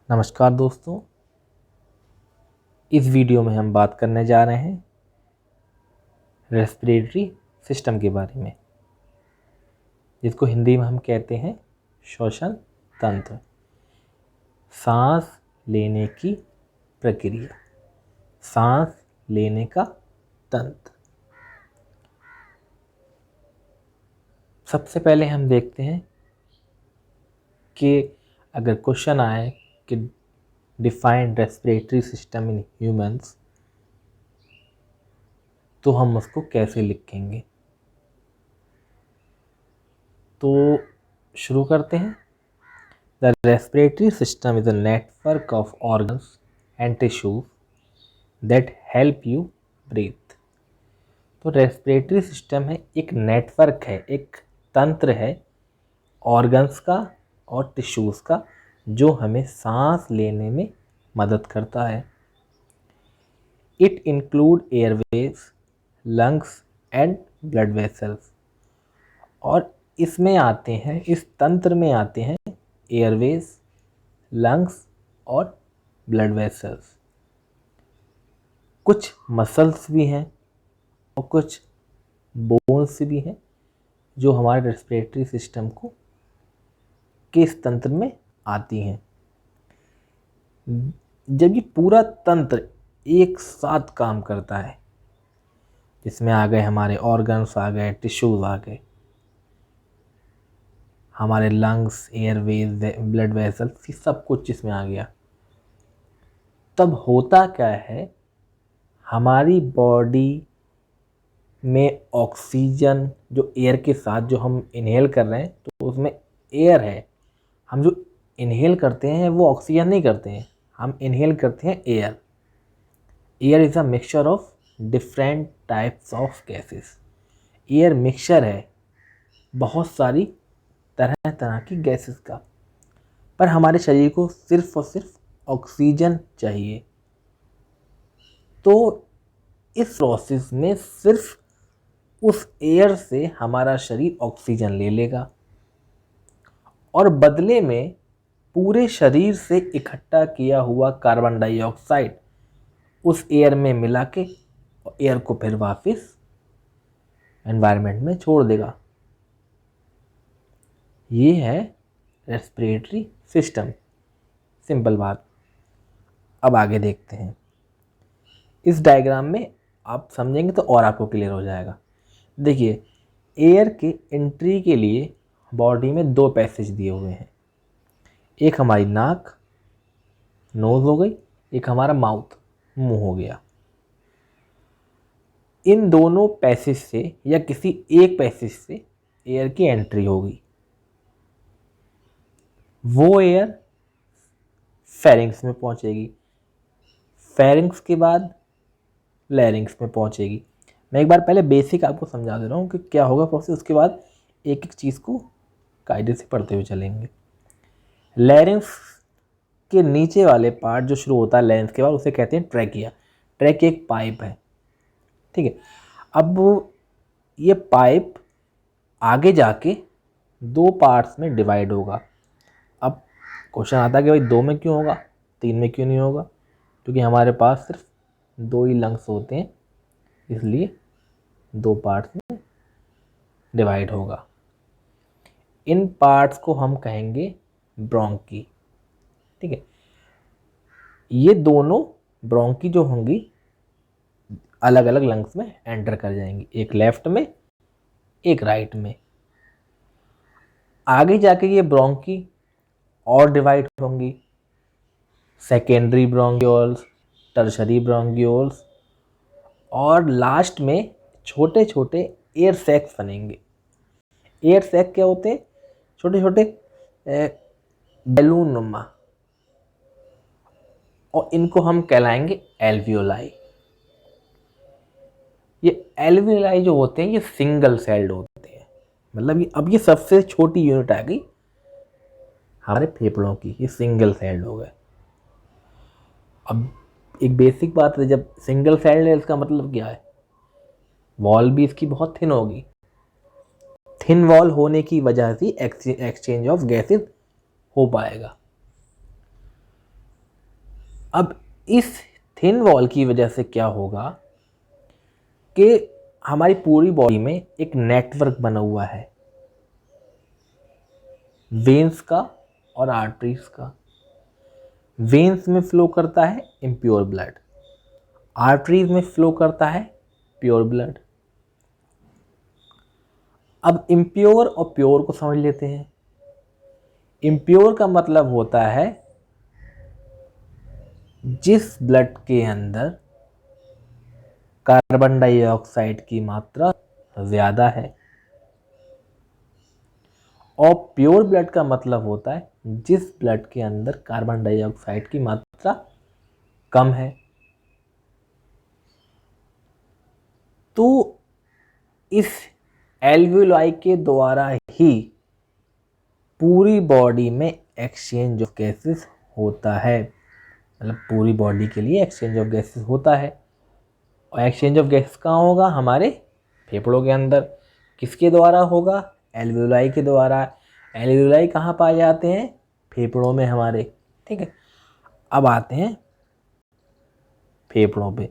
नमस्कार दोस्तों, इस वीडियो में हम बात करने जा रहे हैं रेस्पिरेटरी सिस्टम के बारे में, जिसको हिंदी में हम कहते हैं श्वसन तंत्र। सांस लेने की प्रक्रिया, सांस लेने का तंत्र। सबसे पहले हम देखते हैं कि अगर क्वेश्चन आए कि define respiratory system in humans, तो हम उसको कैसे लिखेंगे। तो शुरू करते हैं। The respiratory system is a network of organs and tissues that help you breathe. तो रेस्पिरेटरी सिस्टम है एक नेटवर्क है, एक तंत्र है ऑर्गन्स का और टिश्यूज़ का, जो हमें सांस लेने में मदद करता है। It include Airways, lungs and blood vessels. और इसमें आते हैं, इस तंत्र में आते हैं एयरवेज, लंग्स और ब्लड वेसल्स। कुछ मसल्स भी हैं और कुछ बोन्स भी हैं जो हमारे रेस्पिरेटरी सिस्टम को के इस तंत्र में आती हैं। जब ये पूरा तंत्र एक साथ काम करता है, जिसमें आ गए हमारे ऑर्गन्स, आ गए टिश्यूज, आ गए हमारे लंग्स, एयरवेज, ब्लड वेसल्स, ये सब कुछ इसमें आ गया, तब होता क्या है, हमारी बॉडी में ऑक्सीजन जो एयर के साथ जो हम इनहेल कर रहे हैं, तो उसमें एयर है। हम जो इनहेल करते हैं वो ऑक्सीजन नहीं करते हैं, हम इनहेल करते हैं air. Air is a mixture of different types of gases. Air mixture है बहुत सारी तरह तरह की गैसेस का, पर हमारे शरीर को सिर्फ और सिर्फ ऑक्सीजन चाहिए। तो इस प्रोसेस में सिर्फ उस एयर से हमारा शरीर ऑक्सीजन ले लेगा और बदले में पूरे शरीर से इकट्ठा किया हुआ कार्बन डाइऑक्साइड उस एयर में मिला के एयर को फिर वापस एनवायरनमेंट में छोड़ देगा। ये है रेस्पिरेटरी सिस्टम, सिंपल बात। अब आगे देखते हैं। इस डायग्राम में आप समझेंगे तो और आपको क्लियर हो जाएगा। देखिए, एयर के एंट्री के लिए बॉडी में दो पैसेज दिए हुए हैं। एक हमारी नाक, नोज हो गई, एक हमारा माउथ, मुंह हो गया। इन दोनों पैसेज से या किसी एक पैसेज से एयर की एंट्री होगी। वो एयर फेरिंग्स में पहुंचेगी, फेरिंग्स के बाद लैरिंग्स में पहुंचेगी। मैं एक बार पहले बेसिक आपको समझा दे रहा हूँ कि क्या होगा प्रोसेस, उसके बाद एक एक चीज़ को कायदे से पढ़ते हुए चलेंगे। लैरिंग्स के नीचे वाले पार्ट जो शुरू होता है लैरिंग्स के बाद, उसे कहते हैं ट्रैकिया। ट्रैकिया एक पाइप है, ठीक है। अब ये पाइप आगे जाके दो पार्ट्स में डिवाइड होगा। अब क्वेश्चन आता है कि भाई दो में क्यों होगा, तीन में क्यों नहीं होगा? क्योंकि हमारे पास सिर्फ दो ही लंग्स होते हैं, इसलिए दो पार्ट्स में डिवाइड होगा। इन पार्ट्स को हम कहेंगे ब्रोंकी, ठीक है। ये दोनों ब्रोंकी जो होंगी अलग अलग लंग्स में एंटर कर जाएंगी, एक लेफ्ट में एक राइट में। आगे जाके ये ब्रोंकी और डिवाइड होंगी, सेकेंडरी ब्रोंक्यूल्स, टर्शरी ब्रोंक्यूल्स, और लास्ट में छोटे छोटे एयर सैक्स बनेंगे। एयर सैक क्या होते हैं? छोटे छोटे बैलून नुमा, और इनको हम कहलाएंगे एल्वियोलाई। ये एल्वियोलाई जो होते हैं ये सिंगल सेल्ड होते हैं, मतलब ये अब ये सबसे छोटी यूनिट आ गई हमारे फेफड़ों की, ये सिंगल सेल्ड हो गए। अब एक बेसिक बात है, जब सिंगल सेल्ड है इसका मतलब क्या है? वॉल भी इसकी बहुत थिन होगी। थिन वॉल होने की वजह से एक्सचेंज ऑफ गैसेस हो पाएगा। अब इस थिन वॉल की वजह से क्या होगा कि हमारी पूरी बॉडी में एक नेटवर्क बना हुआ है वेन्स का और आर्टरीज का। वेन्स में फ्लो करता है इम्प्योर ब्लड, आर्टरीज में फ्लो करता है प्योर ब्लड। अब इम्प्योर और प्योर को समझ लेते हैं। इम्प्योर का मतलब होता है जिस ब्लड के अंदर कार्बन डाइऑक्साइड की मात्रा ज़्यादा है, और प्योर ब्लड का मतलब होता है जिस ब्लड के अंदर कार्बन डाइऑक्साइड की मात्रा कम है। तो इस एल्वियोलाई के द्वारा ही पूरी बॉडी में एक्सचेंज ऑफ गैसेस होता है, मतलब पूरी बॉडी के लिए एक्सचेंज ऑफ गैसेस होता है। और एक्सचेंज ऑफ गैसेस कहाँ होगा? हमारे फेफड़ों के अंदर। किसके द्वारा होगा? एल्वियोलाई के द्वारा। एल्वियोलाई कहाँ पाए जाते हैं? फेफड़ों में हमारे। ठीक है, अब आते हैं फेफड़ों पे।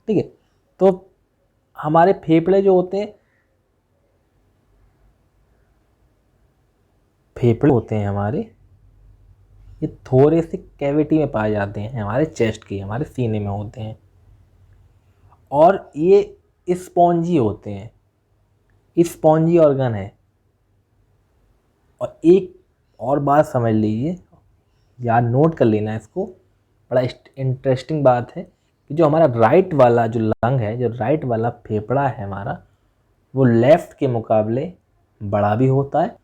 ठीक है, तो हमारे फेफड़े जो होते हैं, फेफड़े होते हैं हमारे, ये थोड़े से कैविटी में पाए जाते हैं हमारे चेस्ट के, हमारे सीने में होते हैं, और ये स्पॉन्जी होते हैं, स्पॉन्जी ऑर्गन है। और एक और बात समझ लीजिए, याद नोट कर लेना इसको, बड़ा इंटरेस्टिंग बात है कि जो हमारा राइट वाला जो लंग है, जो राइट वाला फेफड़ा है हमारा, वो लेफ्ट के मुकाबले बड़ा भी होता है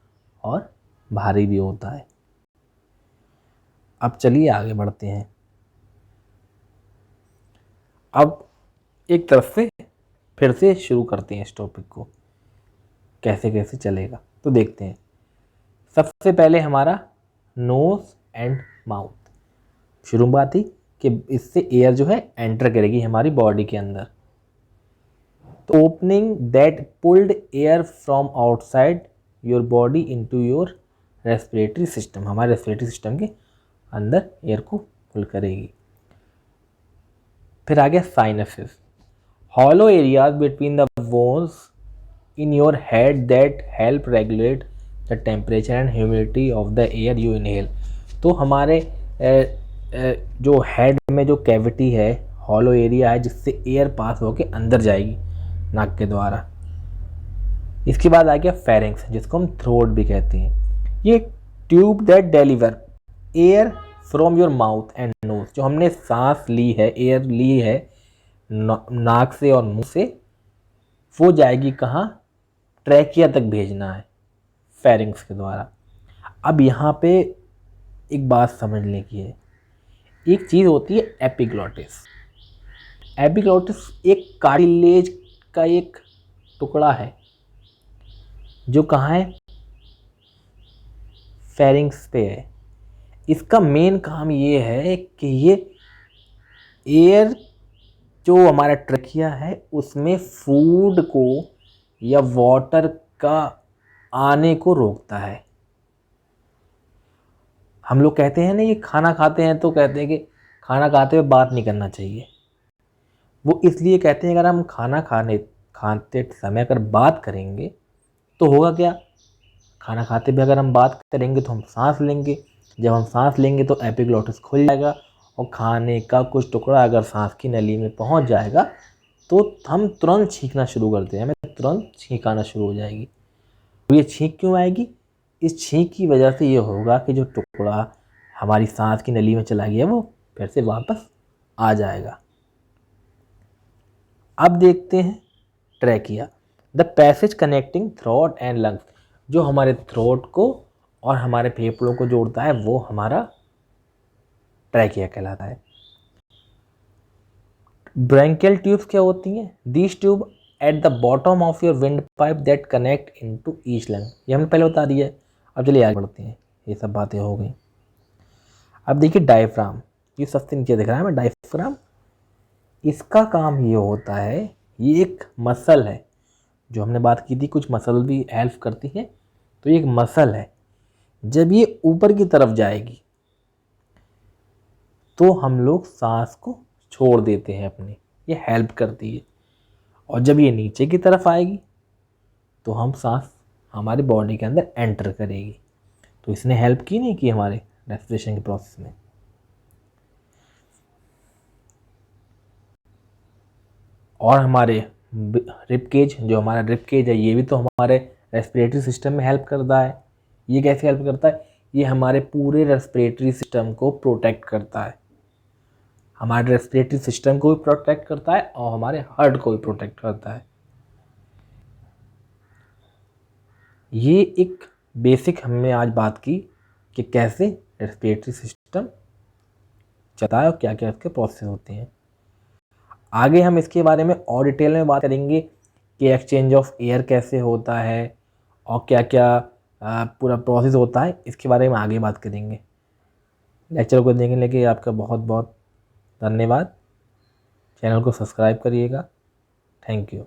और भारी भी होता है। अब चलिए आगे बढ़ते हैं। अब एक तरफ से फिर से शुरू करते हैं इस टॉपिक को, कैसे कैसे चलेगा तो देखते हैं। सबसे पहले हमारा नोज एंड माउथ। शुरुआत ही कि इससे एयर जो है एंटर करेगी हमारी बॉडी के अंदर। तो opening that pulled air from outside your body into your respiratory system, हमारे रेस्पिरेटरी सिस्टम के अंदर एयर को पुल करेगी। फिर आ गया sinuses, hollow areas between the bones in your head that help regulate the temperature and humidity of the air you inhale। तो हमारे जो हेड में जो कैविटी है, हॉलो एरिया है, जिससे एयर पास होकर अंदर जाएगी नाक के द्वारा। इसके बाद आ गया फेरिंक्स, जिसको हम थ्रोट भी कहते हैं। ये tube that deliver air from your mouth and nose, जो हमने सांस ली है, एयर ली है नाक से और मुंह से, वो जाएगी कहाँ? ट्रैकिया तक भेजना है फेरिंक्स के द्वारा। अब यहाँ पे एक बात समझने की है, एक चीज़ होती है एपिग्लॉटिस। एपिग्लॉटिस एक कार्टिलेज का एक टुकड़ा है जो कहाँ है? फेरिंक्स पे है। इसका मेन काम ये है कि ये एयर जो हमारा ट्रकिया है उसमें फूड को या वाटर का आने को रोकता है। हम लोग कहते हैं ना, ये खाना खाते हैं तो कहते हैं कि खाना खाते हुए बात नहीं करना चाहिए। वो इसलिए कहते हैं अगर हम खाना खाते समय अगर बात करेंगे तो होगा क्या? खाना खाते भी अगर हम बात करेंगे तो हम सांस लेंगे, जब हम सांस लेंगे तो एपिग्लॉटिस खुल जाएगा, और खाने का कुछ टुकड़ा अगर सांस की नली में पहुंच जाएगा तो हम तुरंत छींकना शुरू करते हैं, हमें तुरंत छींक आना शुरू हो जाएगी। तो ये छींक क्यों आएगी? इस छींक की वजह से ये होगा कि जो टुकड़ा हमारी सांस की नली में चला गया वो फिर से वापस आ जाएगा। अब देखते हैं trachea, the passage connecting throat and lungs. जो हमारे थ्रोट को और हमारे फेफड़ों को जोड़ता है वो हमारा ट्रैकिया कहलाता है। ब्रैंकियल ट्यूब्स क्या होती हैं? These tube at the bottom of your wind pipe that connect into each lung. ये हमने पहले बता दिया है। अब चलिए आगे बढ़ते हैं, ये सब बातें हो गई। अब देखिए डायफ्राम, ये सबसे नीचे दिख रहा है हमें डायफ्राम। इसका काम ये होता है, ये एक मसल है, जो हमने बात की थी कुछ मसल भी हेल्प करती है, तो ये एक मसल है। जब ये ऊपर की तरफ जाएगी तो हम लोग सांस को छोड़ देते हैं अपनी, ये हेल्प करती है। और जब ये नीचे की तरफ आएगी तो हम सांस हमारी बॉडी के अंदर एंटर करेगी। तो इसने हेल्प की नहीं की हमारे रेस्पिरेशन के प्रोसेस में। और हमारे रिब केज, जो हमारा रिब केज है, ये भी तो हमारे रेस्पिरेटरी सिस्टम में हेल्प करता है। ये कैसे हेल्प करता है? ये हमारे पूरे रेस्पिरेटरी सिस्टम को प्रोटेक्ट करता है। हमारे रेस्पिरेटरी सिस्टम को भी प्रोटेक्ट करता है और हमारे हार्ट को भी प्रोटेक्ट करता है। ये एक बेसिक हमने आज बात की कि कैसे रेस्पिरेटरी सिस्टम चलता है और क्या क्या इसके प्रोसेस होते हैं। आगे हम इसके बारे में और डिटेल में बात करेंगे कि एक्सचेंज ऑफ एयर कैसे होता है और क्या क्या पूरा प्रोसेस होता है, इसके बारे में आगे बात करेंगे। लेक्चर को देखने के लिए आपका बहुत बहुत धन्यवाद। चैनल को सब्सक्राइब करिएगा। Thank you.